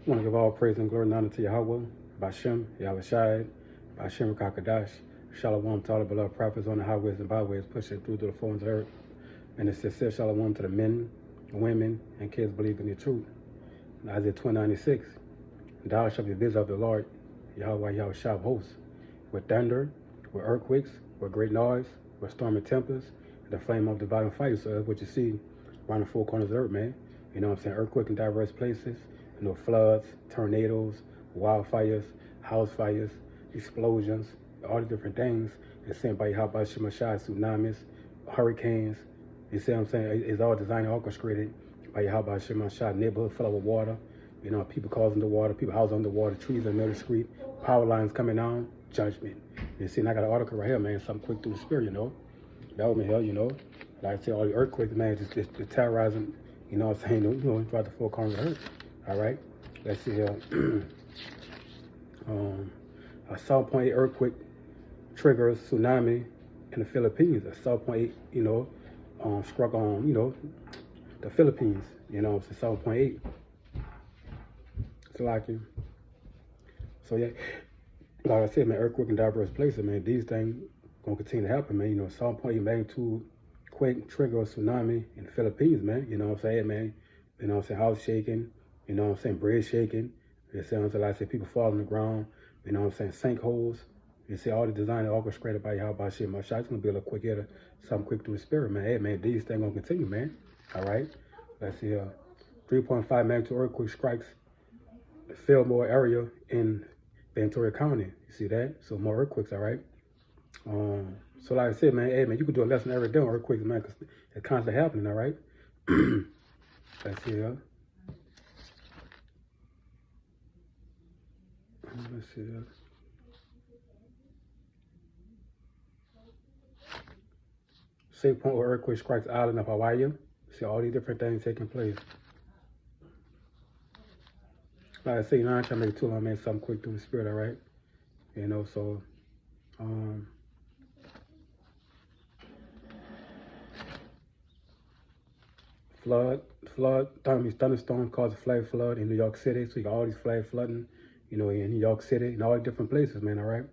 I want to give all praise and glory and honor to Yahweh, Bashem, Yahushai, Bashem Kakadash, Shalom to all the beloved prophets on the highways and byways pushing through to the four winds of the earth. And it says, Shalom to the men, women, and kids believing the truth. In Isaiah 2:96, thou shalt be visited of the Lord, Yahweh Yahushua of hosts, with thunder, with earthquakes, with great noise, with storm and tempest, and the flame of dividing fire. So that's what you see around the four corners of the earth, man. You know what I'm saying? Earthquake in diverse places, floods, tornadoes, wildfires, house fires, explosions, all the different things. It's sent by Yahweh Shemashai, tsunamis, hurricanes. You see what I'm saying? It's all designed and orchestrated by Yahweh Shemashai, neighborhood full of water. People causing the water, people housing underwater, trees in the middle of the street, power lines coming down, judgment. You see, and I got an article right here, man, something quick through the spirit, That would be hell, Like I say, all the earthquakes, man, just terrorizing, what I'm saying, throughout the four corners of the earth. All right, let's see here. A 7.8 earthquake triggers tsunami in the Philippines. A 7.8, struck on, the Philippines. It's a 7.8. It's like you. So yeah, like I said, man, earthquake in diverse places, man. These things gonna continue to happen, man. 7.8 magnitude quake trigger a tsunami in the Philippines, man. You know what I'm saying, man? House shaking. Bridge shaking. You see what I'm saying? Like I said, people falling on the ground. Sinkholes. You see all the design orchestrated by Yahweh Shem. It's gonna be a little quick here, something quick through the spirit, man. Hey, man, these things gonna continue, man. All right. Let's see. 3.5 magnitude earthquake strikes the Fillmore area in Ventura County. You see that? So more earthquakes, all right? So like I said, man, hey, man, you can do a lesson every day on earthquakes, man, because it's constantly happening, all right? Let's see here. Let's see here. Safe point where earthquake strikes island of Hawaii. See all these different things taking place. Like I say, I'm trying to make it too long, man, something quick through the spirit, all right? So, thunderstorm caused a flash flood in New York City. So you got all these flash flooding, in New York City and all the different places, man, all right?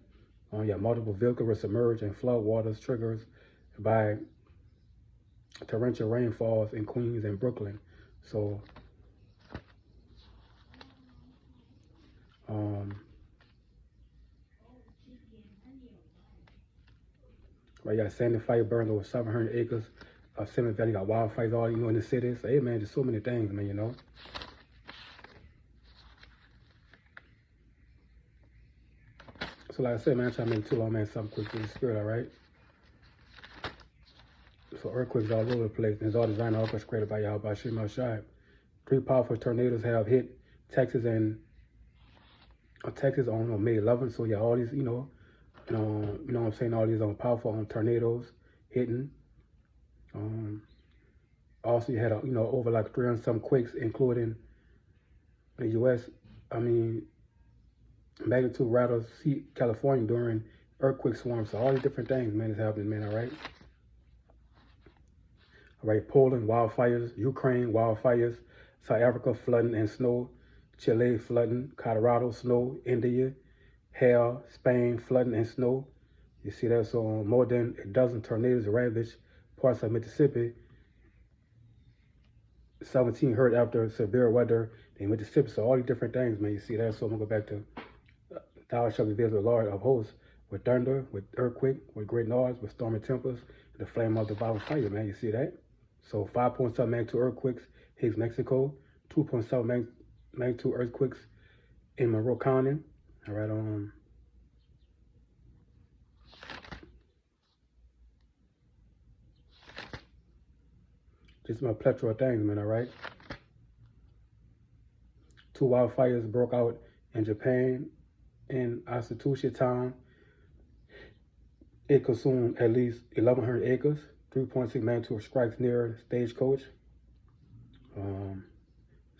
You have multiple vehicles were submerged and flood waters triggers by torrential rainfalls in Queens and Brooklyn. So, right, you got Sandy Fire burned over 700 acres of Simmons Valley. You got wildfires all, in the city. So, hey, man, there's so many things, man, So, like I said, man, I'm trying to make it too long, man, something quick through the spirit, all right? So, earthquakes all over the place. And it's all designed and orchestrated by Yahweh Shem Shai. 3 powerful tornadoes have hit Texas on May 11th. So, yeah, all these, what I'm saying, all these powerful tornadoes hitting. Also, you had over like 300 some quakes, including the U.S. Magnitude rattles California during earthquake swarms. So all these different things, man, is happening, man. All right. All right. Poland wildfires, Ukraine wildfires, South Africa flooding and snow, Chile flooding, Colorado snow, India hail, Spain flooding and snow. You see that? So more than a dozen tornadoes ravaged parts of Mississippi. 17 hurt after severe weather in Mississippi. So all these different things, man. You see that? So I'm gonna go back to thou shalt be visited, Lord of hosts, with thunder, with earthquake, with great noise, with storm and tempest, the flame of the devouring fire, man. You see that? So 5.7 magnitude earthquakes hits Mexico, 2.7 magnitude earthquakes in Monroe County. All right, just my plethora of things, man, all right? 2 wildfires broke out in Japan, in Asatushi town. It consumed at least 1,100 acres, 3.6 magnitude strikes near Stagecoach.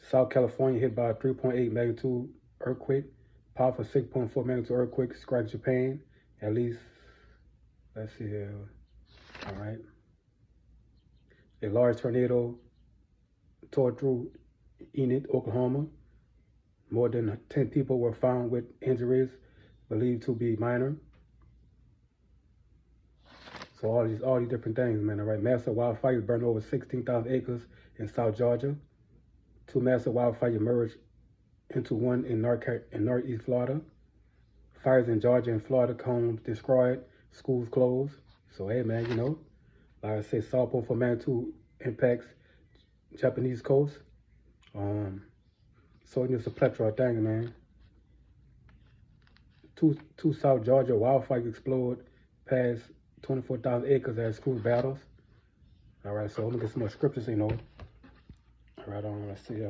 South California hit by a 3.8 magnitude earthquake. Powerful 6.4 magnitude earthquake strikes Japan. At least, let's see here. All right. A large tornado tore through Enid, Oklahoma. More than 10 people were found with injuries believed to be minor. So all these different things, man. All right, massive wildfires burned over 16,000 acres in South Georgia. 2 massive wildfires merged into one in northeast Florida. Fires in Georgia and Florida, homes destroyed, schools closed. So hey, man, like I say, Southport for magnitude impacts Japanese coast. So it's a plethora of things, man. Two South Georgia wildfires explode past 24,000 acres as school battles. All right, so let me get some more scriptures, All right, let's see.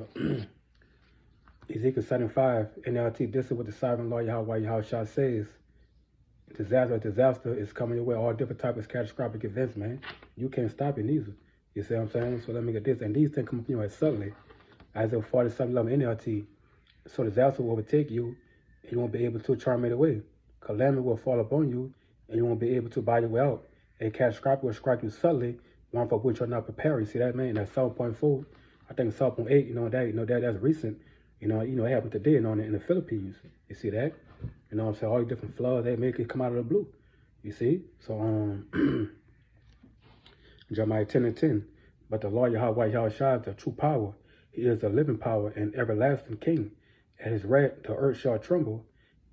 Ezekiel 75, NLT, this is what the sovereign Lord Yahweh says. Disaster is coming your way. All different types of catastrophic events, man. You can't stop it neither. You see what I'm saying? So let me get this. And these things come up as suddenly. Isaiah 47:11 NLT. So disaster will overtake you, and you won't be able to charm it away. Calamity will fall upon you, and you won't be able to buy your way out. A catastrophe will strike you suddenly, one for which you're not prepared. You see that, man? That's 7.4. I think 7.8. That's recent. It happened today, in the Philippines. You see that? You know what I'm saying? All these different floods, they make it come out of the blue. You see? So, Jeremiah 10:10. But the Lord Yahweh is the true power. He is the living power and everlasting king. At his wrath, the earth shall tremble,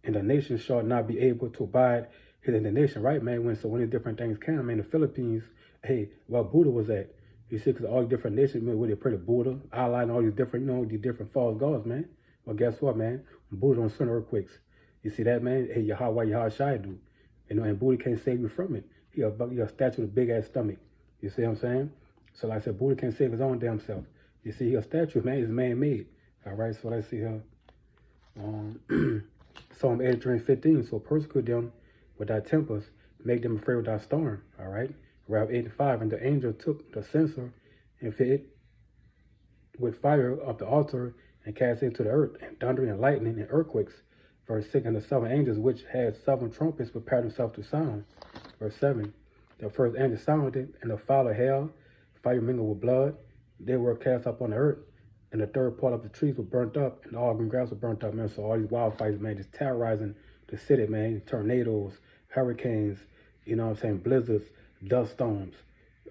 and the nation shall not be able to abide his indignation. Right, man? When these different things came, in the Philippines, hey, where Buddha was at. You see, because all these different nations, man, where they pray to Buddha, Allah, and all these different, these different false gods, man. Well, guess what, man? Buddha don't send earthquakes. You see that, man? Hey, Yahweh Shai do. And Buddha can't save you from it. He a statue with a big-ass stomach. You see what I'm saying? So like I said, Buddha can't save his own damn self. You see, he a statue, man. He's man-made. All right, so let's see here. Psalm 83:15. So persecute them with thy tempers, make them afraid with thy storm. All right. Rev 85. And the angel took the censer and fit it with fire of the altar and cast it to the earth, and thunder and lightning and earthquakes. Verse 6. And the 7 angels which had 7 trumpets prepared themselves to sound. Verse 7. The first angel sounded, and the fire of hell, fire mingled with blood, they were cast up on the earth. And the third part of the trees were burnt up, and all green grass was burnt up, man. So all these wildfires, man, just terrorizing the city, man. Tornadoes, hurricanes, blizzards, dust storms,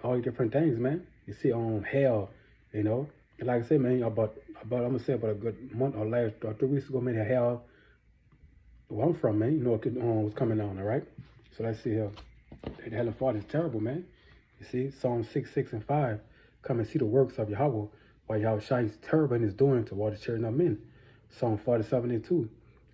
all these different things, man. You see, hell, And like I said, man, about I'm gonna say about a good month or 3 weeks ago, man, hell, where I'm from, man, was coming on, all right? So let's see here. The hell of God is terrible, man. You see, Psalm 6, and 5. Come and see the works of Yahweh, while Yahweh is terrible in his doing toward the children of men. Psalm 47:2.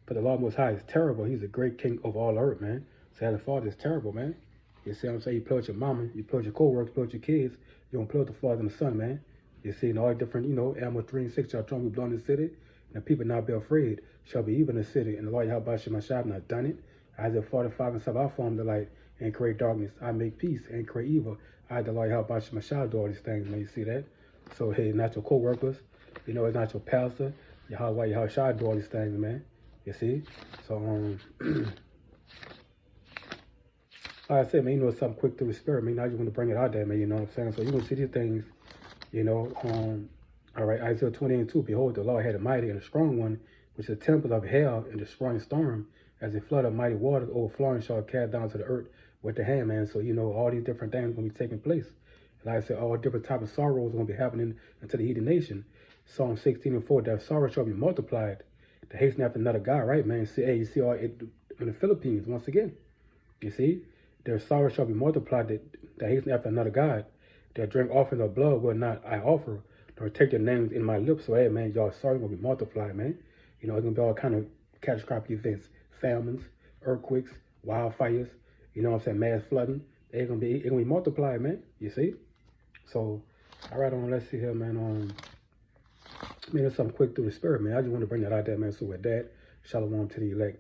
But the Lord Most High is terrible. He's a great king of all earth, man. So hell of God is terrible, man. You see what I'm saying? You play with your mama, you play with your co-workers, you play with your kids. You don't play with the Father and the Son, man. You see, in all different, Amos 3:6 shall trump be blown in the city, and the people not be afraid, shall be even in the city. And the Lord Yahweh Shemashah not done it. Isaiah 45:7, I form the light and create darkness. I make peace and create evil. I, the Lord Yahweh Shemashah, do all these things, man. You see that? So, hey, not your co-workers. It's not your pastor. Yahweh Shai do all these things, man. You see? So, like I said, man, it's something quick to the spirit, man. I just want to bring it out there, man. You know what I'm saying? So you're going to see these things, all right, Isaiah 20:2. Behold, the Lord had a mighty and a strong one, which is a temple of hell and destroying storm, as a flood of mighty waters overflowing shall cast down to the earth with the hand, man. So, all these different things going to be taking place. Like I said, all different types of sorrows are going to be happening unto the heathen. Psalm 16:4, that sorrow shall be multiplied. The hasten after another God, right, man? See, hey, you see all it in the Philippines, once again. You see? Their sorrow shall be multiplied, that hasten after another God. Their drink offerings of blood will not I offer, nor take their names in my lips. So, hey, man, y'all sorrow going to be multiplied, man. It's going to be all kind of catastrophic events, famines, earthquakes, wildfires, mass flooding. It's going to be multiplied, man. You see? So, all right, let's see here, man. It's something quick through the spirit, man. I just want to bring that out there, man. So with that, shalom to the elect.